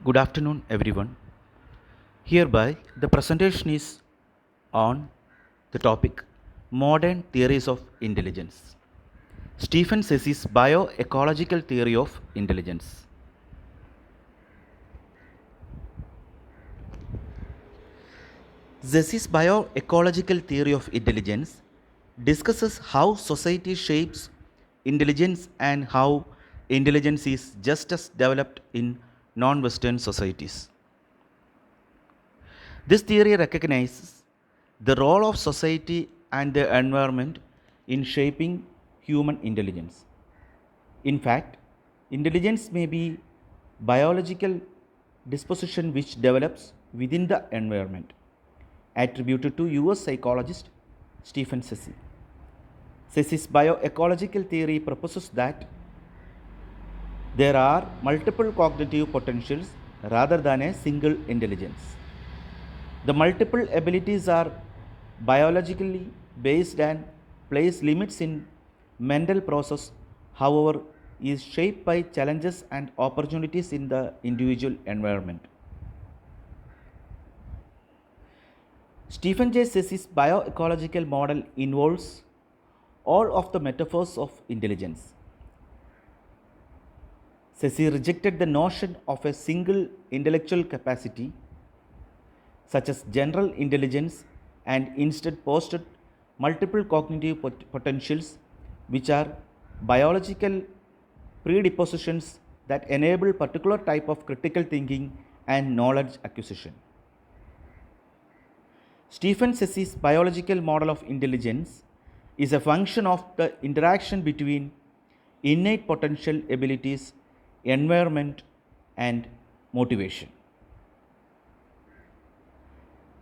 Good afternoon, everyone. Hereby, the presentation is on the topic Modern Theories of Intelligence. Stephen Ceci's Bioecological Theory of Intelligence. Ceci's Bioecological Theory of Intelligence discusses how society shapes intelligence and how intelligence is just as developed in non Western societies. This theory recognizes the role of society and the environment in shaping human intelligence. In fact, intelligence may be biological disposition which develops within the environment, attributed to US psychologist Stephen Ceci. Ceci's bioecological theory proposes that there are multiple cognitive potentials rather than a single intelligence. The multiple abilities are biologically based and place limits in mental process, however, is shaped by challenges and opportunities in the individual environment. Stephen J. Ceci's bioecological model involves all of the metaphors of intelligence. Ceci rejected the notion of a single intellectual capacity such as general intelligence and instead posted multiple cognitive potentials which are biological predispositions that enable particular type of critical thinking and knowledge acquisition. Stephen Ceci's biological model of intelligence is a function of the interaction between innate potential abilities, environment, and motivation.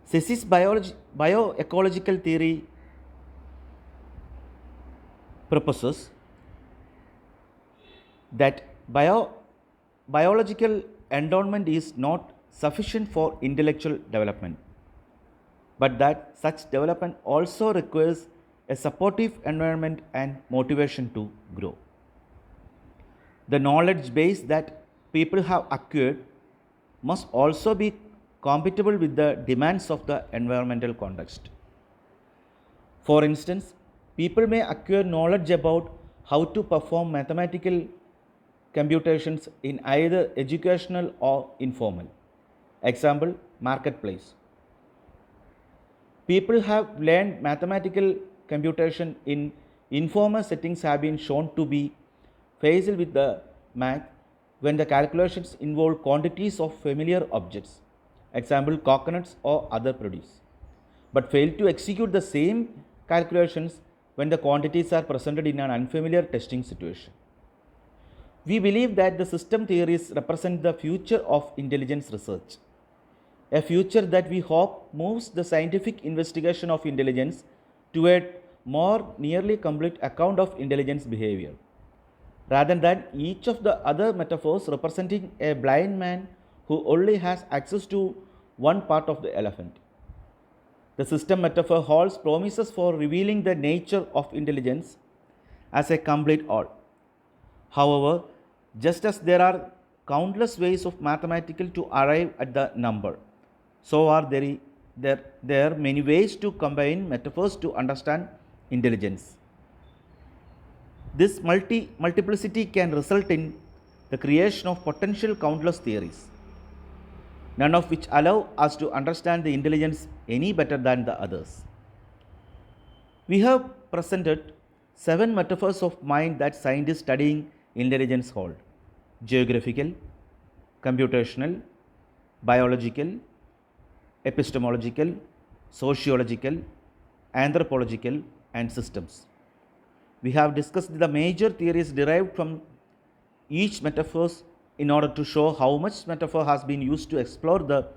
Ceci's bioecological theory proposes that biological endowment is not sufficient for intellectual development, but that such development also requires a supportive environment and motivation to grow. The knowledge base that people have acquired must also be compatible with the demands of the environmental context. For instance, people may acquire knowledge about how to perform mathematical computations in either educational or informal. Example, marketplace. People have learned mathematical computation in informal settings have been shown to be facile with the math when the calculations involve quantities of familiar objects, example coconuts or other produce, but fail to execute the same calculations when the quantities are presented in an unfamiliar testing situation. We believe that the system theories represent the future of intelligence research, a future that we hope moves the scientific investigation of intelligence toward more nearly complete account of intelligence behavior, rather than each of the other metaphors representing a blind man who only has access to one part of the elephant. The system metaphor holds promises for revealing the nature of intelligence as a complete all. However, just as there are countless ways of mathematical to arrive at the number, so are there many ways to combine metaphors to understand intelligence. This multiplicity can result in the creation of potential countless theories, none of which allow us to understand the intelligence any better than the others. We have presented 7 metaphors of mind that scientists studying intelligence hold: geographical, computational, biological, epistemological, sociological, anthropological, and systems. We have discussed the major theories derived from each metaphors in order to show how much metaphor has been used to explore the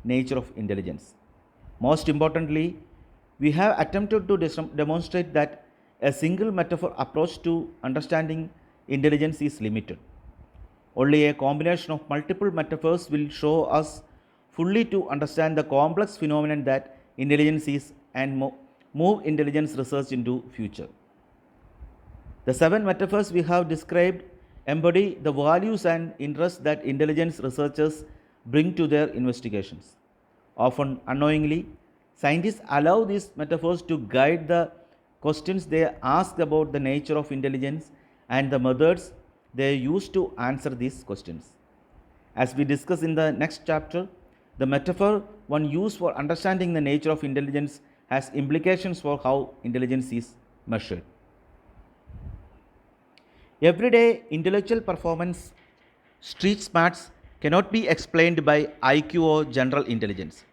nature of intelligence. Most importantly, we have attempted to demonstrate that a single metaphor approach to understanding intelligence is limited. Only a combination of multiple metaphors will show us fully to understand the complex phenomenon that intelligence is and move intelligence research into future. The 7 metaphors we have described embody the values and interests that intelligence researchers bring to their investigations. Often unknowingly, scientists allow these metaphors to guide the questions they ask about the nature of intelligence and the methods they use to answer these questions. As we discuss in the next chapter, the metaphor one used for understanding the nature of intelligence has implications for how intelligence is measured. Everyday intellectual performance, street smarts, cannot be explained by IQ or general intelligence.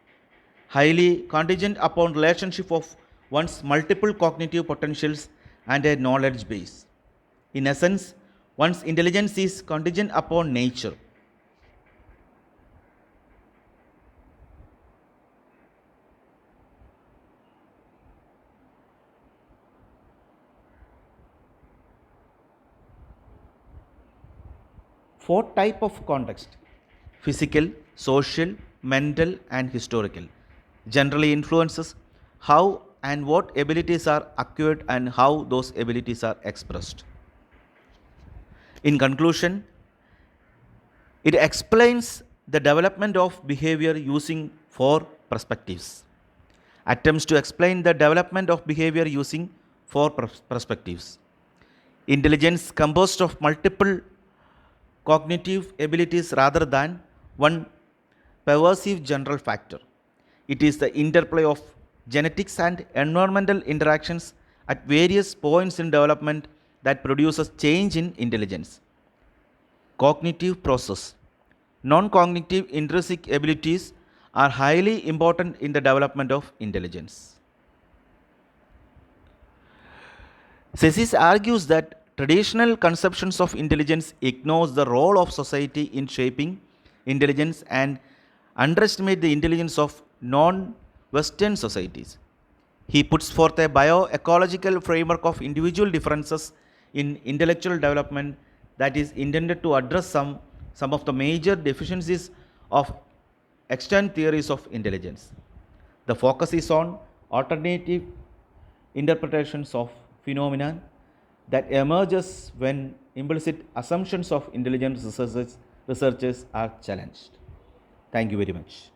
Highly contingent upon relationship of one's multiple cognitive potentials and a knowledge base. In essence, one's intelligence is contingent upon nature. Four type of context: physical, social, mental and historical generally influences how and what abilities are acquired and how those abilities are expressed. In conclusion, it explains the development of behavior using four perspectives. Attempts to explain the development of behavior using four perspectives. Intelligence composed of multiple cognitive abilities rather than one pervasive general factor. It is the interplay of genetics and environmental interactions at various points in development that produces change in intelligence. Cognitive process. Non-cognitive intrinsic abilities are highly important in the development of intelligence. Cesies argues that traditional conceptions of intelligence ignores the role of society in shaping intelligence and underestimate the intelligence of non-Western societies. He puts forth a bioecological framework of individual differences in intellectual development that is intended to address some of the major deficiencies of extant theories of intelligence. The focus is on alternative interpretations of phenomena that emerges when implicit assumptions of intelligence researchers are challenged. Thank you very much.